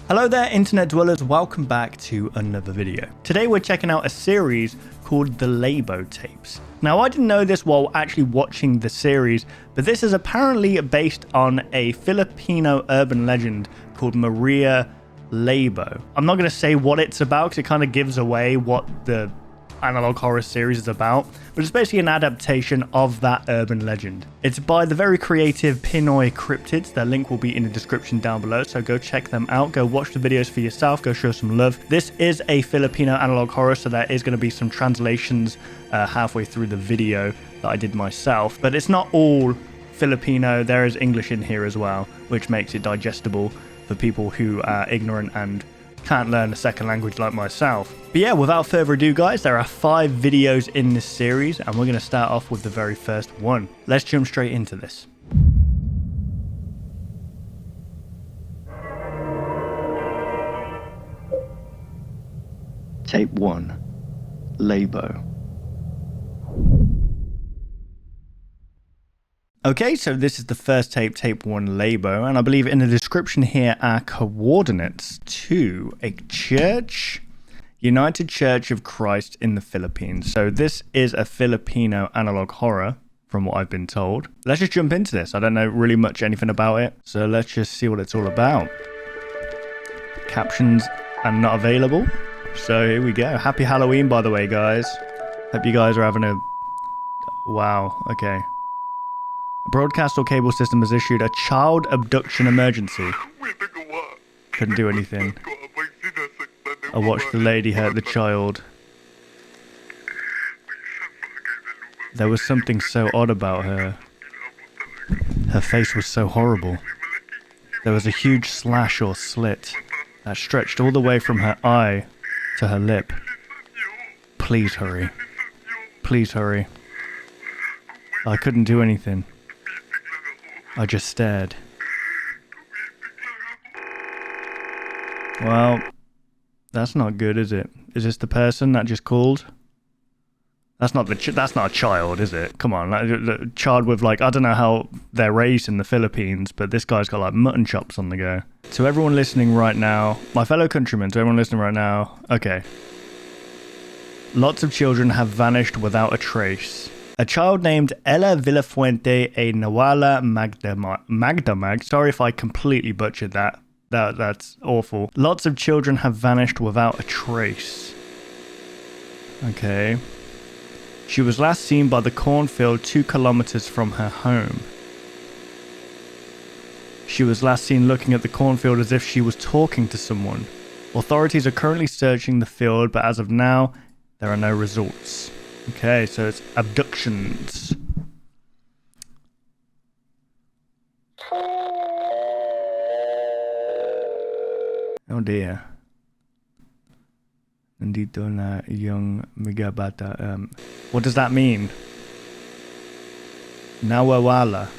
Hello there internet dwellers, welcome back to another video. Today we're checking out a series called the LABO tapes. Now I didn't know this while actually watching the series, but this is apparently based on a Filipino urban legend called Maria LABO. I'm not going to say what it's about because it kind of gives away what the analog horror series is about, but it's basically an adaptation of that urban legend. It's by the very creative Pinoy Cryptids. Their link will be in the description down below, so go check them out, go watch the videos for yourself, go show some love. This is a Filipino analog horror, so there is going to be some translations halfway through the video that I did myself, but it's not all Filipino. There is English in here as well, which makes it digestible for people who are ignorant and can't learn a second language like myself. But yeah, without further ado guys, there are 5 videos in this series and we're going to start off with the very first one. Let's jump straight into this. Tape 1. LABO. Okay, so this is the first tape, tape 1 LABO, and I believe in the description here are coordinates to a church, United Church of Christ in the Philippines. So this is a Filipino analog horror, from what I've been told. Let's just jump into this. I don't know really much anything about it, so let's just see what it's all about. Captions are not available, so here we go. Happy Halloween, by the way, guys. Hope you guys are having a... Wow, okay. Broadcast or cable system has issued a child abduction emergency. Couldn't do anything. I watched the lady hurt the child. There was something so odd about her. Her face was so horrible. There was a huge slash or slit that stretched all the way from her eye to her lip. Please hurry. Please hurry. I couldn't do anything. I just stared. Well, that's not good, is it? Is this the person that just called? That's not that's not a child, is it? Come on, like, a child with like, I don't know how they're raised in the Philippines, but this guy's got like mutton chops on the go. To everyone listening right now, my fellow countrymen, to everyone listening right now, okay. Lots of children have vanished without a trace. A child named Ella Villafuente e Nawala Magdamag. Sorry if I completely butchered that. That's awful. Lots of children have vanished without a trace. Okay. She was last seen by the cornfield 2 kilometers from her home. She was last seen looking at the cornfield as if she was talking to someone. Authorities are currently searching the field, but as of now, there are no results. Okay, so it's abductions. Oh dear. Nandito na yung mga bata. What does that mean? Nawawala.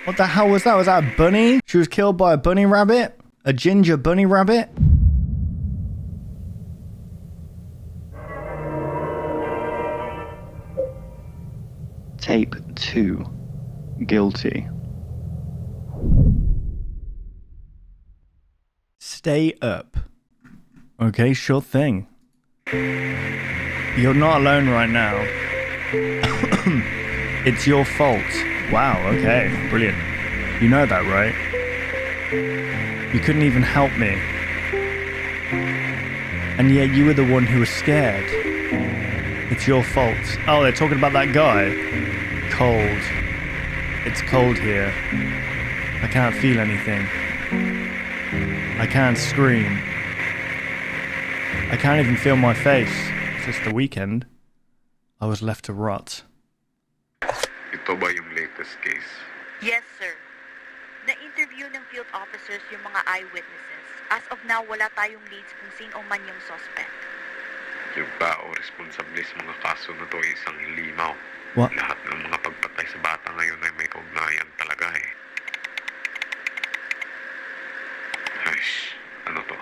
What the hell was that? Was that a bunny? She was killed by a bunny rabbit? A ginger bunny rabbit? Tape 2. Guilty. Stay up. Okay, sure thing. You're not alone right now. It's your fault. Wow, okay, brilliant. You know that, right? You couldn't even help me. And yet you were the one who was scared. It's your fault. Oh, they're talking about that guy. Cold. It's cold here. I can't feel anything. I can't scream. I can't even feel my face. It's just the weekend. I was left to rot. Ito ba yung latest case? Yes, sir. Na-interview ng field officers yung mga eyewitnesses. As of now, wala tayong leads kung sino man yung suspect. Yung tao responsable sa mga kaso na to ay isang limaw. What? Lahat ng mga pagpatay sa bata ngayon ay may kaugnayan talaga eh. English. Ano to?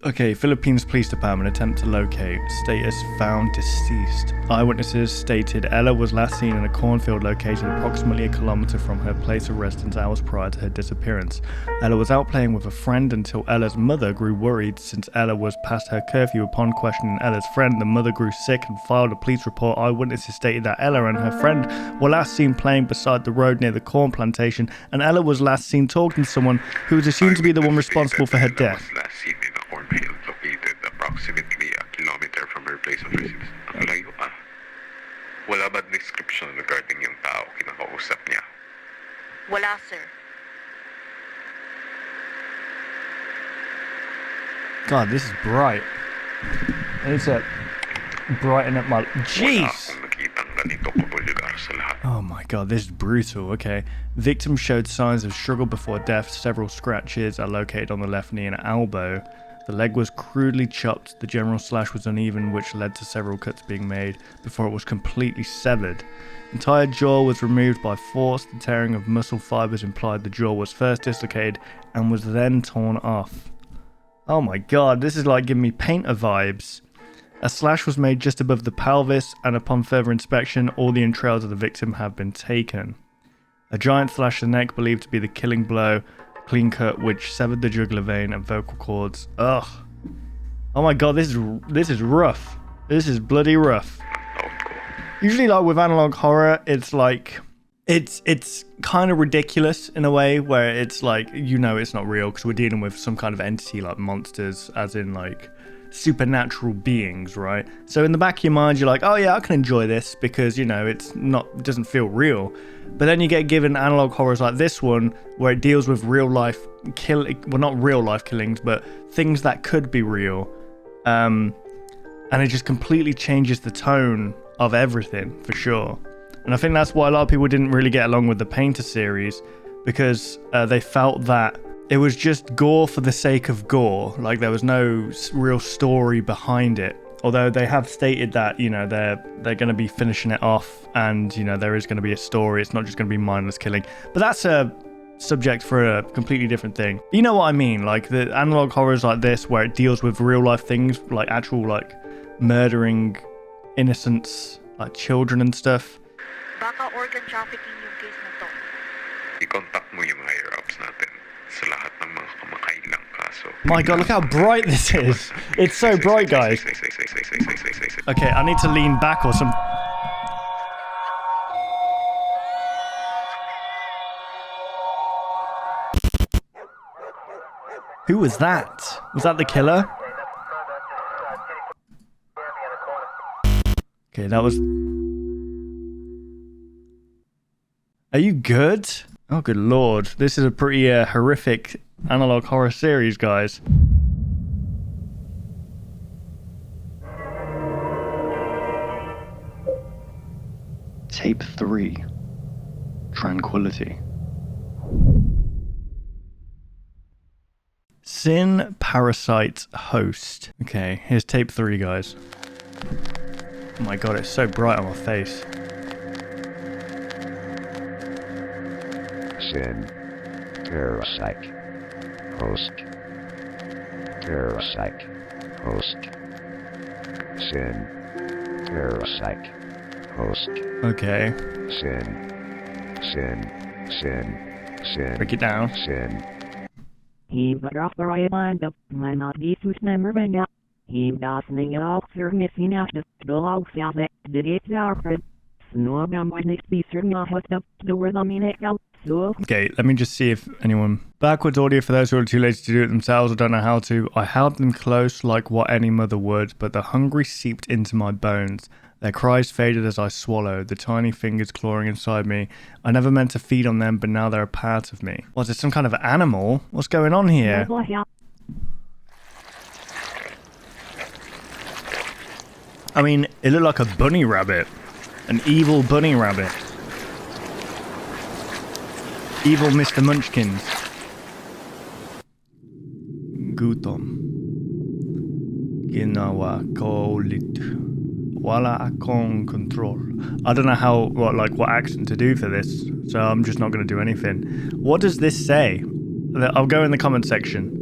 Okay, Philippines Police Department attempt to locate. Status found deceased. Eyewitnesses stated Ella was last seen in a cornfield located approximately a kilometer from her place of residence hours prior to her disappearance. Ella was out playing with a friend until Ella's mother grew worried since Ella was past her curfew. Upon questioning Ella's friend, the mother grew sick and filed a police report. Eyewitnesses stated that Ella and her friend were last seen playing beside the road near the corn plantation, and Ella was last seen talking to someone who was assumed to be the one responsible for her death. Ella was last seen in a cornfield located approximately a kilometer from her place of residence. Ang layo ah. Wala ba description regarding yung tao kinakausap niya? Wala, sir. God, this is bright. I need to brighten up my... Wala Jeez! akong nakitang ganito kabulgar sa lahat. Oh my god, this is brutal. Okay. Victim showed signs of struggle before death. Several scratches are located on the left knee and elbow. The leg was crudely chopped. The general slash was uneven, which led to several cuts being made before it was completely severed. Entire jaw was removed by force. The tearing of muscle fibers implied the jaw was first dislocated and was then torn off. Oh my god, this is like giving me Painter vibes. A slash was made just above the pelvis, and upon further inspection, all the entrails of the victim have been taken. A giant slash to the neck, believed to be the killing blow, clean cut, which severed the jugular vein and vocal cords. Ugh. Oh my god, this is rough. This is bloody rough. Usually, like with analog horror, it's like it's kind of ridiculous in a way where it's like, you know, it's not real because we're dealing with some kind of entity like monsters, as in like supernatural beings, right? So in the back of your mind, you're like, oh yeah, I can enjoy this because, you know, it doesn't feel real. But then you get given analog horrors like this one, where it deals with real life not real life killings, but things that could be real, and it just completely changes the tone of everything for sure. And I think that's why a lot of people didn't really get along with the Painter series, because they felt that it was just gore for the sake of gore. Like there was no real story behind it. Although they have stated that, you know, they're going to be finishing it off, and, you know, there is going to be a story. It's not just going to be mindless killing. But that's a subject for a completely different thing. You know what I mean? Like the analog horrors like this, where it deals with real life things, like actual like murdering innocents, like children and stuff. Baka organ trafficking yung case na to. I-contact mo yung higher ups natin sa lahat ng mga kamakailang kaso. My god, look how bright this is. It's so bright, guys. Okay, I need to lean back or some... Who was that? Was that the killer? Okay, that was... Are you good? Oh, good lord. This is a pretty horrific analog horror series, guys. Tape 3. Tranquility. Sin Parasite Host. Okay, here's tape 3, guys. Oh my god, it's so bright on my face. Sin Parasite Host. Parasite Host. Sin Parasite Host. Okay. Sin. Break it down. Sin. He bedrag mind up, maar not die nummer ben ja. He das niet ook voor missing out de dog zelf de dit jaar. No, I'm going to be certain of what the word I mean it out. So. Okay, let me just see if anyone... Backwards audio for those who are too lazy to do it themselves or don't know how to. I held them close like what any mother would, but the hungry seeped into my bones. Their cries faded as I swallowed, the tiny fingers clawing inside me. I never meant to feed on them, but now they're a part of me. Was it some kind of animal? What's going on here? I mean, it looked like a bunny rabbit. An evil bunny rabbit. Evil Mr. Munchkins. Gutom. Ginawa kolit. Wala akong control. I don't know what accent to do for this, so I'm just not going to do anything. What does this say? I'll go in the comment section.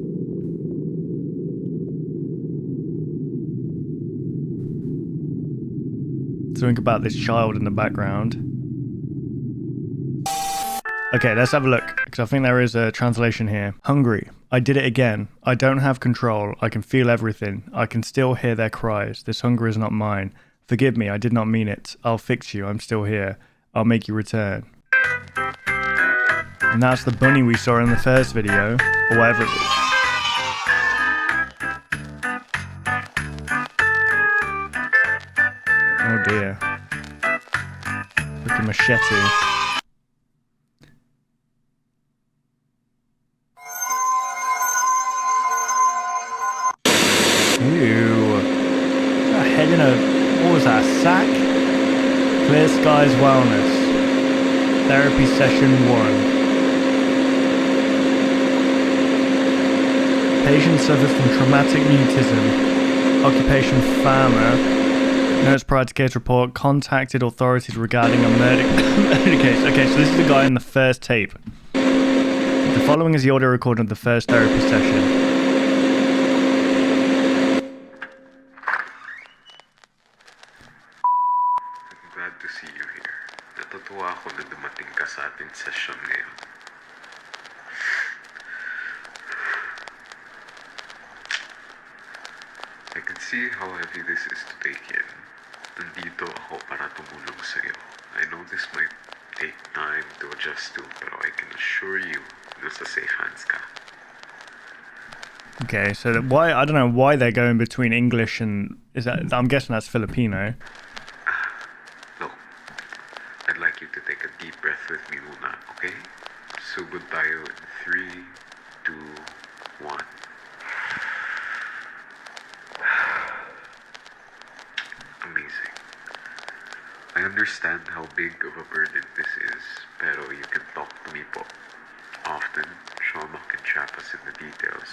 Something about this child in the background. Okay, let's have a look, because I think there is a translation here. Hungry. I did it again. I don't have control. I can feel everything. I can still hear their cries. This hunger is not mine. Forgive me, I did not mean it. I'll fix you. I'm still here. I'll make you return. And that's the bunny we saw in the first video, or whatever it was. Oh dear. Look at machete. Ew. A head in a... what was that? A sack? Clear Skies Wellness. Therapy Session 1. Patient suffers from traumatic mutism. Occupation farmer. Notes prior to case report. Contacted authorities regarding a murder case. Okay, so this is the guy in the first tape. The following is the audio recording of the first therapy session. Glad to see you here. Natutuwa ako na dumating ka sa ating session ngayon. I can see how heavy this is to take in. Nandito ako para tumulong sa'yo. I know this might take time to adjust to, pero I can assure you, nasa safe hands ka. Okay, so why, I don't know why they're going between English and, is that, I'm guessing that's Filipino. No. I'd like you to take a deep breath with me muna, okay? Sugod tayo in 3, 2, 1. Amazing. I understand how big of a burden this is, pero you can talk to me po. Often, trauma can trap us in the details.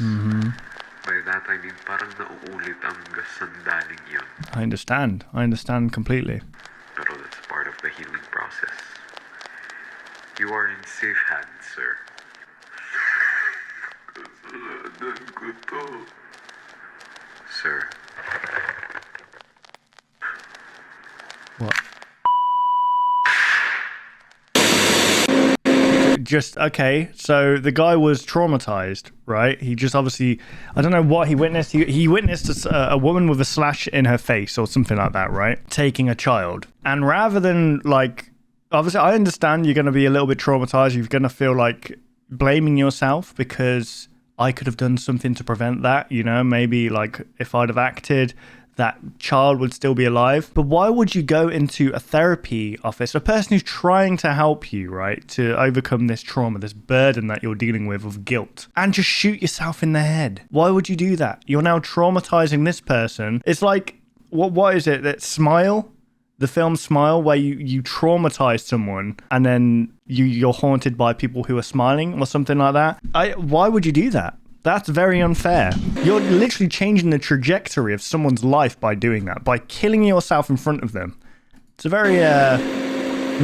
By that I mean parang nauulit ang sandaling yun. I understand completely. Pero that's part of the healing process. You are in safe hands, sir. Kasalanan ko to. Sir. What? Just, okay, so the guy was traumatized, right? He just obviously, I don't know what he witnessed. He witnessed a woman with a slash in her face or something like that, right? Taking a child. And rather than, like, obviously I understand you're going to be a little bit traumatized. You're going to feel like blaming yourself because I could have done something to prevent that, you know? Maybe, like, if I'd have acted, that child would still be alive. But why would you go into a therapy office, a person who's trying to help you, right, to overcome this trauma, this burden that you're dealing with of guilt, and just shoot yourself in the head? Why would you do that? You're now traumatizing this person. It's like, what is it? That Smile? The film Smile, where you traumatize someone and then you're haunted by people who are smiling or something like that. Why would you do that? That's very unfair. You're literally changing the trajectory of someone's life by doing that, by killing yourself in front of them. It's a very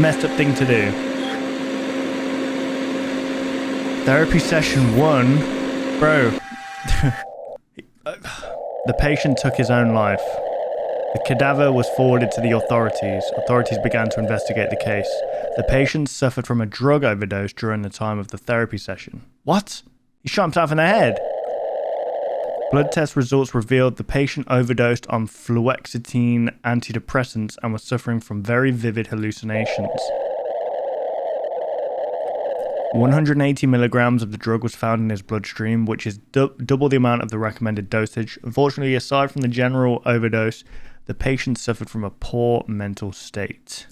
messed up thing to do. Therapy session 1. Bro. The patient took his own life. The cadaver was forwarded to the authorities. Authorities began to investigate the case. The patient suffered from a drug overdose during the time of the therapy session. What? He shot himself in the head. Blood test results revealed the patient overdosed on fluoxetine antidepressants and was suffering from very vivid hallucinations. 180 milligrams of the drug was found in his bloodstream, which is double the amount of the recommended dosage. Unfortunately, aside from the general overdose, the patient suffered from a poor mental state.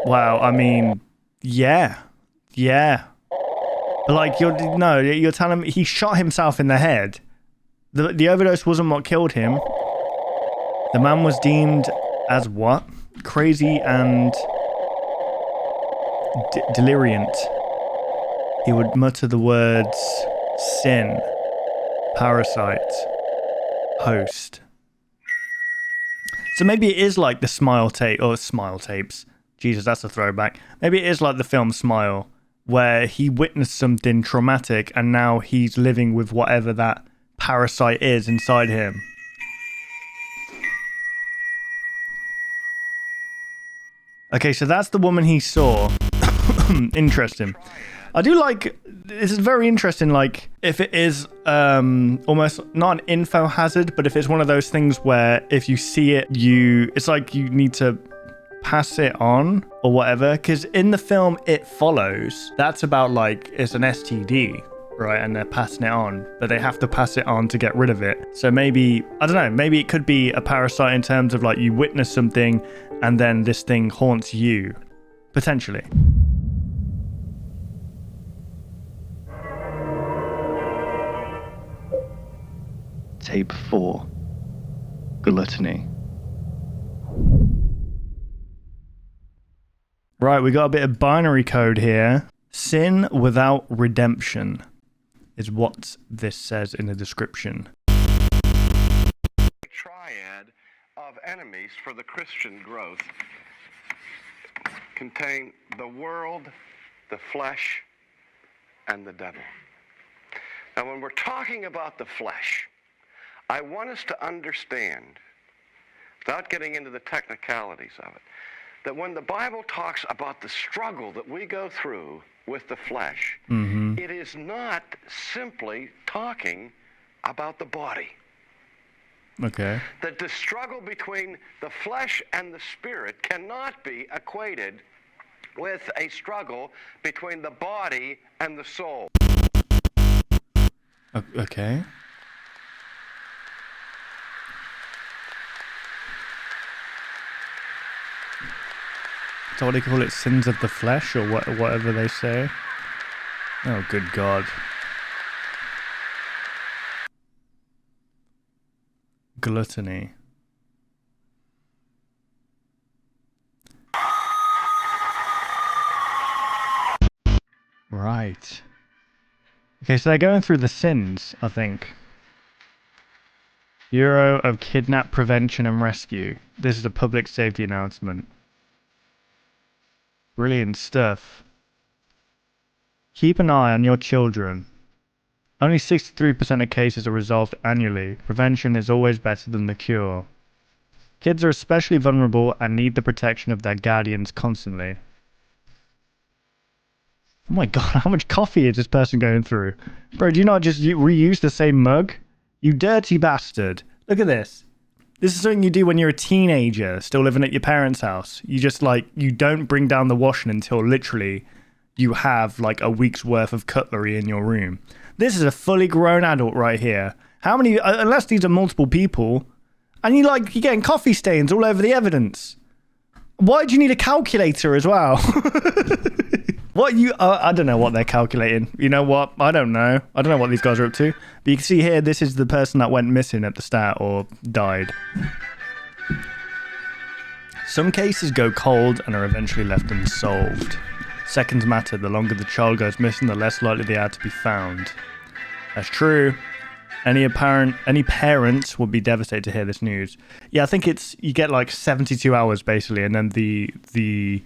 Wow, I mean, yeah. Like, you're telling me he shot himself in the head. The overdose wasn't what killed him. The man was deemed as what? Crazy and deliriant. He would mutter the words sin, parasite, host. So maybe it is like the Smile tape, or Smile tapes. Jesus, that's a throwback. Maybe it is like the film Smile, where he witnessed something traumatic and now he's living with whatever that parasite is inside him. Okay, so that's the woman he saw. Interesting. I do like, this is very interesting, like, if it is almost not an info hazard, but if it's one of those things where if you see it, it's like you need to pass it on or whatever, because in the film It Follows, that's about like, it's an STD, right, and they're passing it on, but they have to pass it on to get rid of it. So maybe, I don't know, maybe it could be a parasite in terms of like you witness something and then this thing haunts you, potentially. Tape 4. Gluttony. Right, we got a bit of binary code here. Sin without redemption is what this says in the description. Triad of enemies for the Christian growth contain the world, the flesh, and the devil. Now, when we're talking about the flesh, I want us to understand, without getting into the technicalities of it, that when the Bible talks about the struggle that we go through with the flesh, it is not simply talking about the body. Okay. That the struggle between the flesh and the spirit cannot be equated with a struggle between the body and the soul. Okay. So what do they call it? Sins of the flesh or whatever they say? Oh, good God. Gluttony. Right. Okay, so they're going through the sins, I think. Bureau of Kidnap Prevention and Rescue. This is a public safety announcement. Brilliant stuff. Keep an eye on your children. Only 63% of cases are resolved annually. Prevention is always better than the cure. Kids are especially vulnerable and need the protection of their guardians constantly. Oh my God, how much coffee is this person going through? Bro, do you not just reuse the same mug? You dirty bastard. Look at this. This is something you do when you're a teenager, still living at your parents' house. You just you don't bring down the washing until literally you have like a week's worth of cutlery in your room. This is a fully grown adult right here. How many, unless these are multiple people, and you're getting coffee stains all over the evidence. Why do you need a calculator as well? I don't know what they're calculating. You know what? I don't know. I don't know what these guys are up to. But you can see here, this is the person that went missing at the start or died. Some cases go cold and are eventually left unsolved. Seconds matter. The longer the child goes missing, the less likely they are to be found. That's true. Any parents would be devastated to hear this news. Yeah, I think you get 72 hours basically, and then the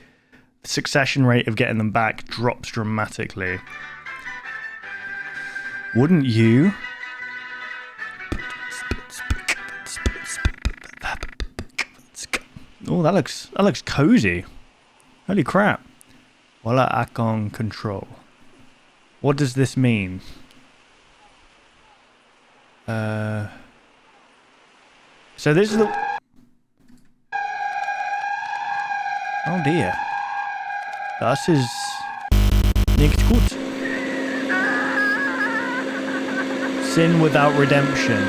succession rate of getting them back drops dramatically. Wouldn't you? Oh, that looks cozy. Holy crap. Wala akong control. What does this mean? So this is the... Oh dear. Das ist nicht gut. Sin without redemption.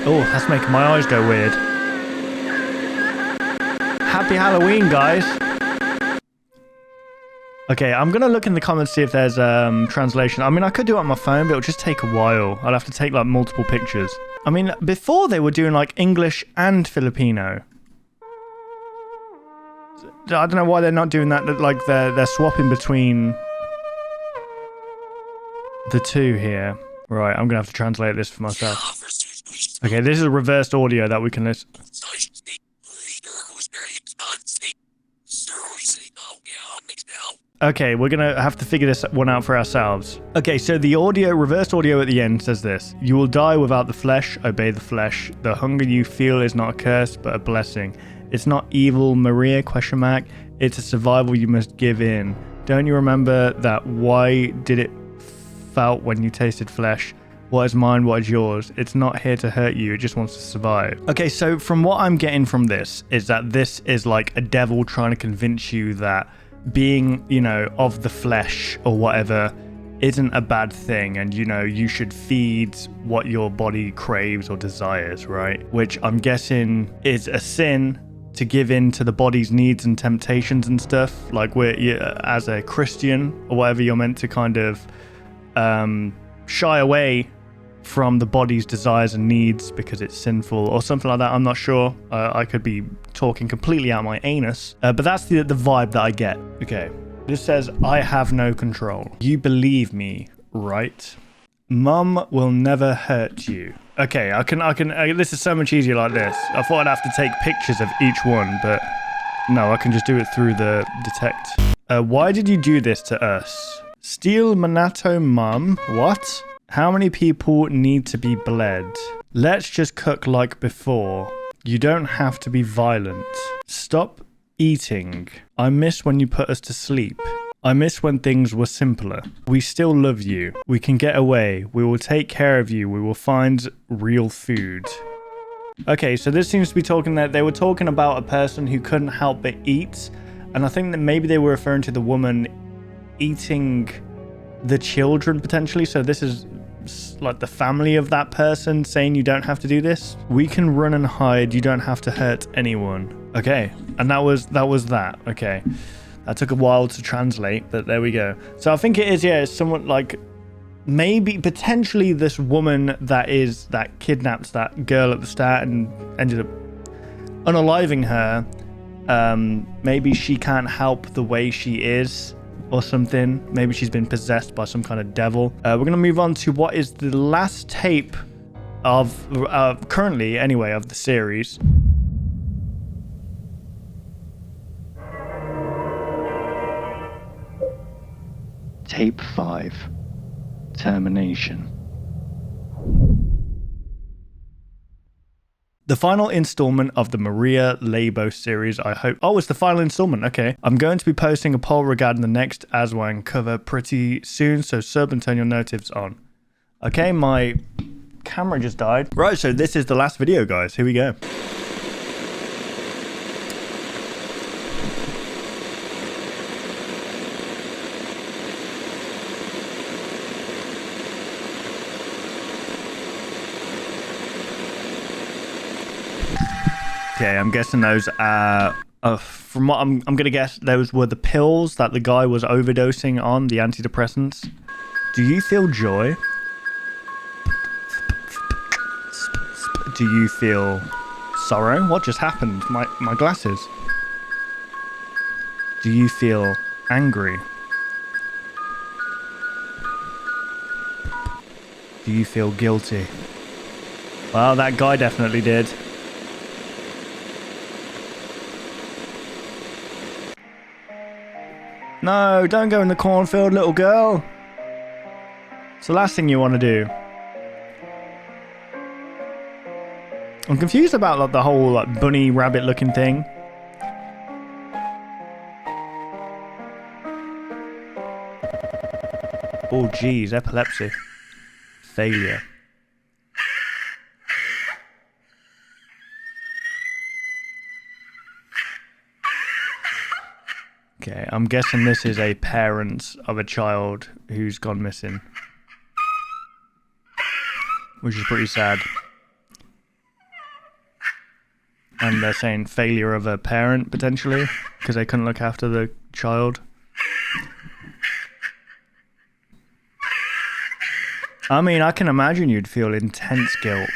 Oh, that's making my eyes go weird. Happy Halloween, guys. Okay, I'm going to look in the comments see if there's translation. I mean, I could do it on my phone, but it'll just take a while. I'll have to take multiple pictures. I mean, before they were doing English and Filipino. I don't know why they're not doing that. They're swapping between the two here. Right, I'm going to have to translate this for myself. Okay, this is a reversed audio that we can listen. Okay, we're gonna have to figure this one out for ourselves. Okay, so the audio, reverse audio at the end says this. You will die without the flesh, obey the flesh. The hunger you feel is not a curse, but a blessing. It's not evil, Maria, ? It's a survival you must give in. Don't you remember that? Why did it felt when you tasted flesh? What is mine, what is yours? It's not here to hurt you, it just wants to survive. Okay, so from what I'm getting from this is that this is like a devil trying to convince you that being, you know, of the flesh or whatever isn't a bad thing, and you know, you should feed what your body craves or desires, right? Which I'm guessing is a sin to give in to the body's needs and temptations and stuff. Like as a Christian or whatever, you're meant to kind of shy away from the body's desires and needs because it's sinful or something like that. I'm not sure. I could be talking completely out my anus, but that's the vibe that I get. Okay, this says, I have no control. You believe me, right? Mum will never hurt you. Okay, I can. This is so much easier like this. I thought I'd have to take pictures of each one, but no, I can just do it through the detect. Why did you do this to us? Steal Minato, Mum? What? How many people need to be bled? Let's just cook like before. You don't have to be violent. Stop eating. I miss when you put us to sleep. I miss when things were simpler. We still love you. We can get away. We will take care of you. We will find real food. Okay, so this seems to be talking that they were talking about a person who couldn't help but eat. And I think that maybe they were referring to the woman eating the children potentially. So this is like the family of that person saying you don't have to do this. We can run and hide. You don't have to hurt anyone. Okay, and that was that. Okay, that took a while to translate, but there we go. So I think it is, yeah, it's somewhat like maybe potentially this woman that kidnapped that girl at the start and ended up unaliving her. Maybe she can't help the way she is or something. Maybe she's been possessed by some kind of devil. We're going to move on to what is the last tape of currently anyway of the series. Tape 5. Termination. The final installment of the Maria LABO series, I hope. Oh, it's the final installment. Okay. I'm going to be posting a poll regarding the next Aswang cover pretty soon, so sub and turn your notifications on. Okay, my camera just died. Right, so this is the last video, guys. Here we go. Okay, I'm guessing those are, from what I'm going to guess, those were the pills that the guy was overdosing on, the antidepressants. Do you feel joy? Do you feel sorrow? What just happened? My glasses. Do you feel angry? Do you feel guilty? Well, that guy definitely did. No, don't go in the cornfield, little girl. It's the last thing you want to do. I'm confused about like the whole like bunny rabbit looking thing. Oh geez, epilepsy. Failure. Okay, I'm guessing this is a parent of a child who's gone missing. Which is pretty sad. And they're saying failure of a parent, potentially, because they couldn't look after the child. I mean, I can imagine you'd feel intense guilt,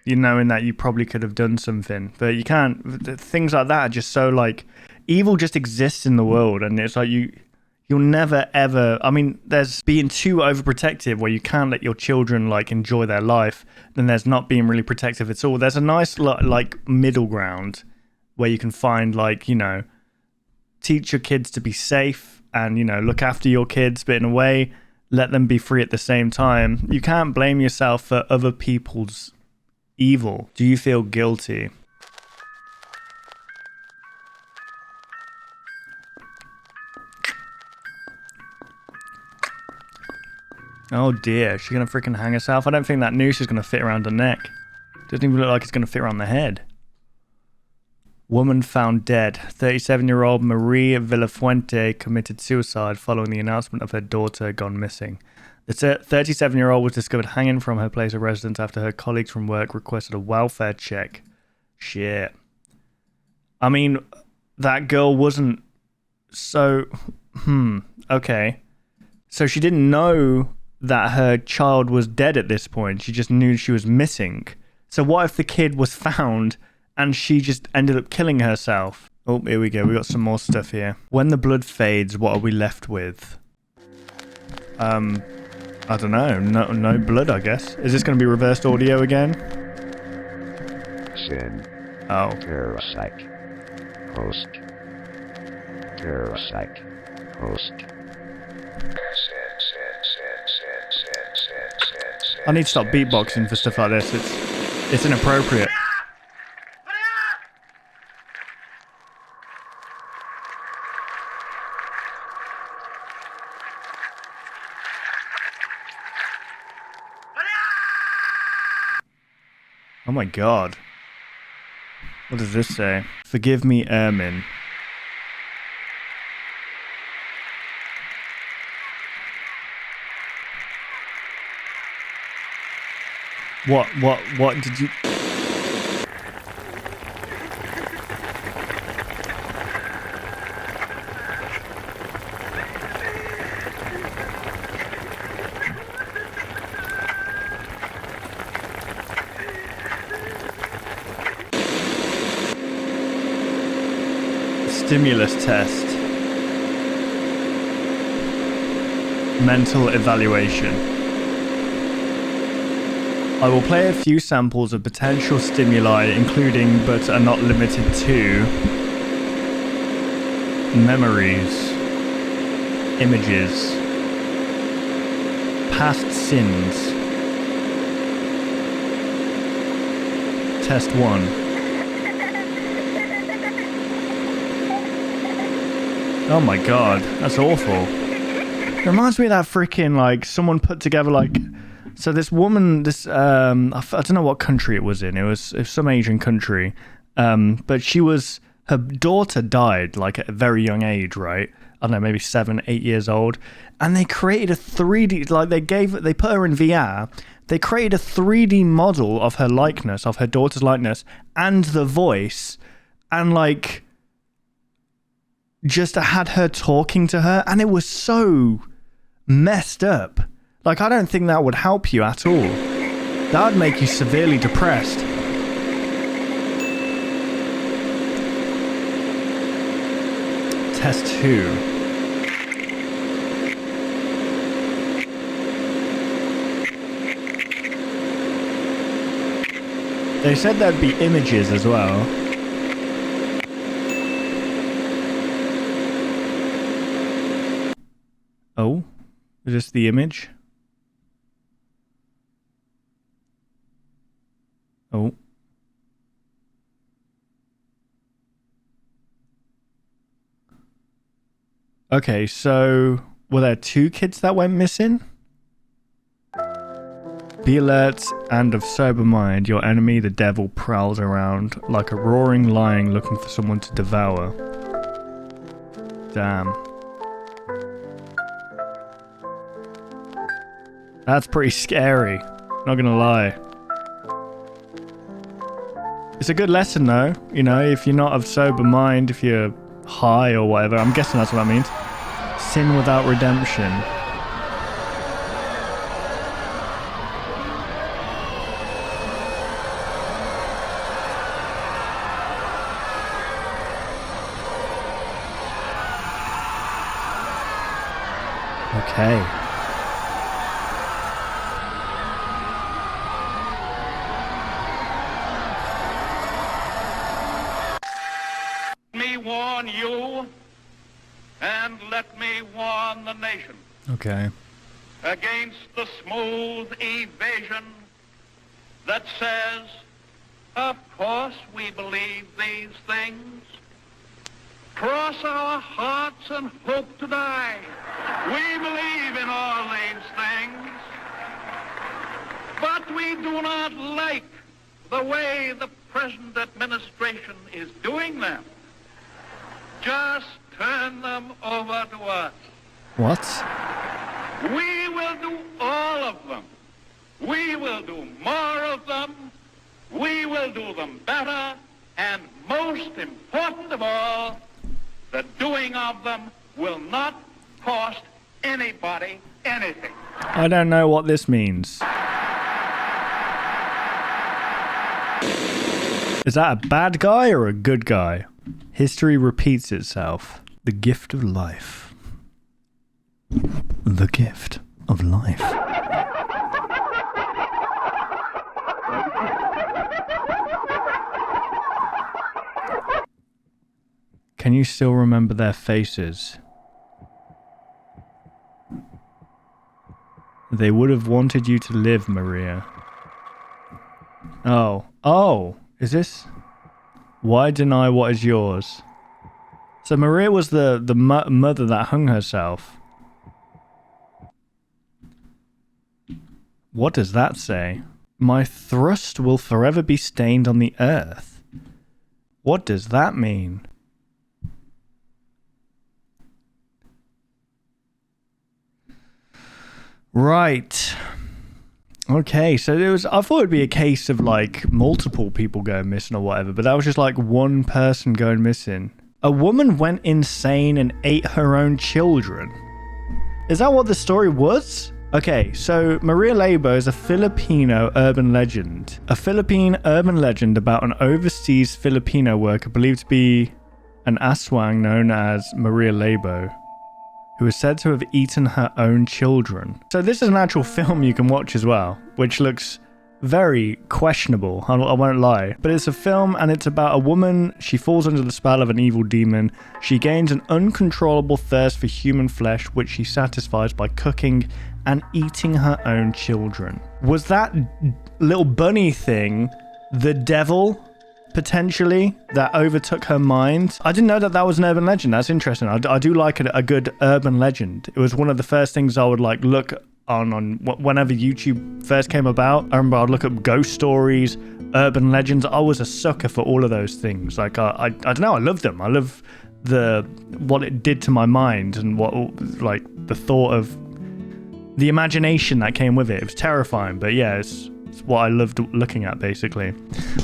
you knowing that you probably could have done something. But you can't. Things like that are just so, like, evil just exists in the world, and it's like you'll never ever. I mean, there's being too overprotective where you can't let your children like enjoy their life. Then there's not being really protective at all. There's a nice like middle ground where you can find like, you know, teach your kids to be safe and, you know, look after your kids, but in a way, let them be free at the same time. You can't blame yourself for other people's evil. Do you feel guilty? Oh dear, she's gonna freaking hang herself. I don't think that noose is gonna fit around her neck. Doesn't even look like it's gonna fit around the head. Woman found dead. 37-year-old Marie Villafuente committed suicide following the announcement of her daughter gone missing. The 37-year-old was discovered hanging from her place of residence after her colleagues from work requested a welfare check. Shit. I mean, that girl wasn't so... Okay. So she didn't know that her child was dead at this point. She just knew she was missing. So what if the kid was found and she just ended up killing herself? Oh, here we go. We got some more stuff here. When the blood fades, what are we left with? I don't know. No blood, I guess. Is this going to be reversed audio again? Sin. Oh. Parasite. Host. Parasite. Host. I need to stop beatboxing for stuff like this. It's inappropriate. Oh my god. What does this say? Forgive me, Ermin. What did you... Stimulus test. Mental evaluation. I will play a few samples of potential stimuli, including but are not limited to memories, images, past sins. Test 1. Oh my god, that's awful. It reminds me of that freaking, like, someone put together, like... So this woman, I don't know what country it was in. It was some Asian country. But her daughter died, like, at a very young age, right? I don't know, maybe 7, 8 years old. And they created a 3D, like, they put her in VR. They created a 3D model of her likeness, of her daughter's likeness, and the voice. And, like... just had her talking to her, and it was so messed up. Like, I don't think that would help you at all. That would make you severely depressed. Test 2. They said there'd be images as well. Oh, is this the image? Oh. Okay, so were there 2 kids that went missing? Be alert and of sober mind. Your enemy, the devil, prowls around like a roaring lion looking for someone to devour. Damn. That's pretty scary, not gonna lie. It's a good lesson though, you know, if you're not of sober mind, if you're high or whatever. I'm guessing that's what that means. Sin without redemption. Okay. Me warn you, And let me warn the nation Okay. against the smooth evasion that says, of course we believe these things. Cross our hearts and hope to die. We believe in all these things. But we do not like the way the present administration is doing them. Just turn them over to us. What? We will do all of them. We will do more of them. We will do them better. And most important of all, the doing of them will not cost anybody anything. I don't know what this means. Is that a bad guy or a good guy? History repeats itself. The gift of life. The gift of life. Can you still remember their faces? They would have wanted you to live, Maria. Oh, is this? Why deny what is yours? So Maria was the mother that hung herself. What does that say? My thrust will forever be stained on the earth. What does that mean? Right. Okay, so I thought it'd be a case of like multiple people going missing or whatever, but that was just like one person going missing. A woman went insane and ate her own children. Is that what the story was? Okay, so Maria LABO is a Filipino urban legend. A Philippine urban legend about an overseas Filipino worker believed to be an aswang known as Maria LABO, who is said to have eaten her own children. So this is an actual film you can watch as well, which looks very questionable, I won't lie. But it's a film and it's about a woman. She falls under the spell of an evil demon. She gains an uncontrollable thirst for human flesh, which she satisfies by cooking and eating her own children. Was that little bunny thing the devil? Potentially, that overtook her mind. I didn't know that was an urban legend. That's interesting. I do like a good urban legend. It was one of the first things I would like look on whenever YouTube first came about. I remember I'd look up ghost stories, urban legends. I was a sucker for all of those things. Like I don't know. I love them. I love what it did to my mind and what like the thought of the imagination that came with it. It was terrifying, but yeah, it's what I loved looking at, basically.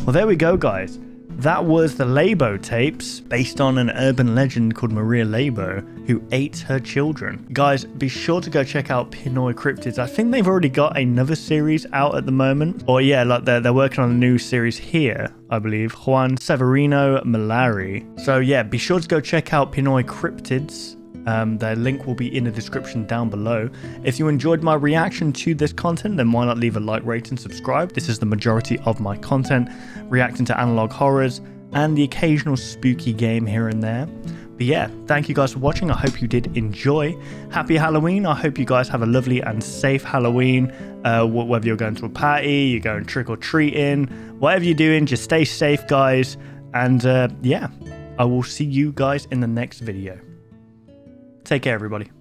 Well, there we go, guys. That was the LABO tapes, based on an urban legend called Maria LABO, who ate her children. Guys, be sure to go check out Pinoy Cryptids. I think they've already got another series out at the moment. Or yeah, like they're working on a new series here, I believe. Juan Severino Malari. So yeah, be sure to go check out Pinoy Cryptids. Their link will be in the description down below. If you enjoyed my reaction to this content, then why not leave a like, rate, and subscribe? This is the majority of my content, reacting to analog horrors and the occasional spooky game here and there. But yeah, thank you guys for watching. I hope you did enjoy. Happy Halloween. I hope you guys have a lovely and safe Halloween. Whether you're going to a party, you're going trick-or-treating, whatever you're doing, just stay safe, guys. And yeah, I will see you guys in the next video. Take care, everybody.